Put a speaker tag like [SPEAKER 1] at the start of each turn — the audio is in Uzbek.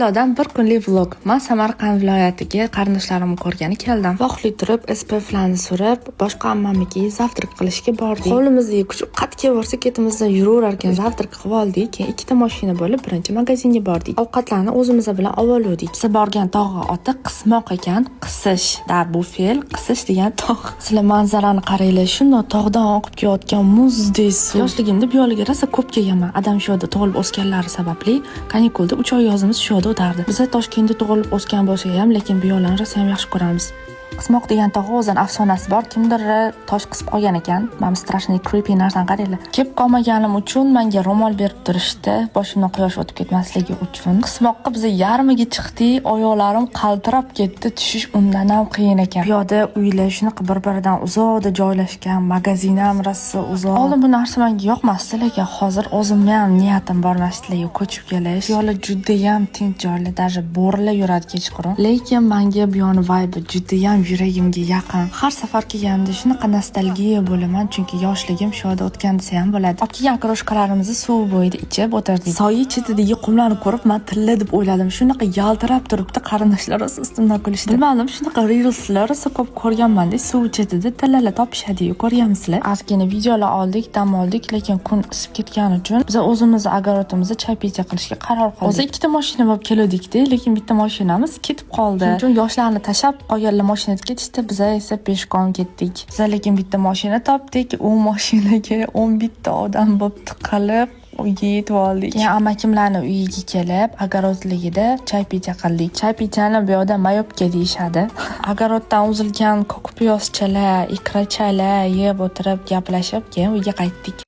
[SPEAKER 1] Qishloqdan bir kunlik vlog. Men Samarqand viloyatiga qarindoshlarimni ko'rgani keldim. Vaqtli turib, SPFlarni so'rab, boshqa ammamnikiga zavtrak qilishga bordik. Hovlimizga kuch qatga borsa ketimizda yuraverar ekan, zavtrak qilib oldik. Keyin ikkita mashina bo'lib, birinchi magazinga bordik. Ovqatlarni o'zimiz bilan olib Biz borgan tog'ga oti Qismoq ekan, qisish. Bu fe'l qisish degan tog'. Sizlar manzarani qaranglar, shunday tog'dan oqib kelayotgan muzdek suv. Yoshligimda bu yo'lga rosa ko'p kelganman. Adam shu yerda tug'ilib o'sganlari sababli kanikulda 3 oy yozimiz shu yerda o'tardi. Biz Toshkentda tug'ilib o'sgan bo'lsak ham, lekin bu yo'llarni rosa ham yaxshi ko'ramiz. Qismoq degan tog' o'zining afsonasi bor. Kimdir tosh qisib qolgan ekan. Mana strashniy creepy narsani qaranglar. Kelib qolmaganim uchun menga ro'mol berib turishdi, boshimdan quyosh o'tib ketmasligi uchun. Qismoqqa biz yarmiga chiqdik, oyoqlarim qaltirab ketdi, tushish undan ham qiyin ekan. Bu yerda uylar shunaqa bir-biridan uzoqda joylashgan, magazin ham rosa uzoq. Oldin bu narsa menga yoqmasdi, lekin hozir o'zimga ham niyatim bor masjidlarga ko'chib kelish. Yo'llar juda ham tinch joylar, даже bo'rilar yuradi kechqurun. Lekin menga bu yo'ni vibe juda ham yuragimga yaqin. Har safar kelganda shunaqa nostalgiya bo'laman, chunki yoshligim shu yerda o'tgan desa ham bo'ladi. Olib kelgan kroshkalarimizni suv bo'yida ichib o'tirdik. Soyi chetidagi qumlarni ko'rib, men tilla deb o'yladim. Shunaqa yaltirab turibdi, qarindoshlar ustimdan kulishdi. Bilmadim, shunaqa reelslar rosa ko'p ko'rganman-da, suv chetida tillalar topishadi-yu, ko'rganmisizlar? Ozgina videolar oldik, dam oldik, lekin kun isib ketgani uchun biz o'zimizning огородimizni chaypicha qilishga qaror qildik. O'zi ikkita mashina bo'lib keldik-da, lekin bitta mashinamiz ketib qoldi. Chunki yoshlarni tashab qolganlar mashinada ketishdi, biz esa peshkom ketdik. Biz lekin bitta mashina topdik, u mashinaga 11 ta odam bo'lib tiqilib uyga yetib oldik. Keyin amakimlarni uyiga kelib, огородligida chaypicha qildik. Chaypichani bu yerda mayobka deyishadi. Огородdan uzilgan ko'k piyozchalar, ikrachalar yeb o'tirib gaplashib, keyin uyga qaytdik.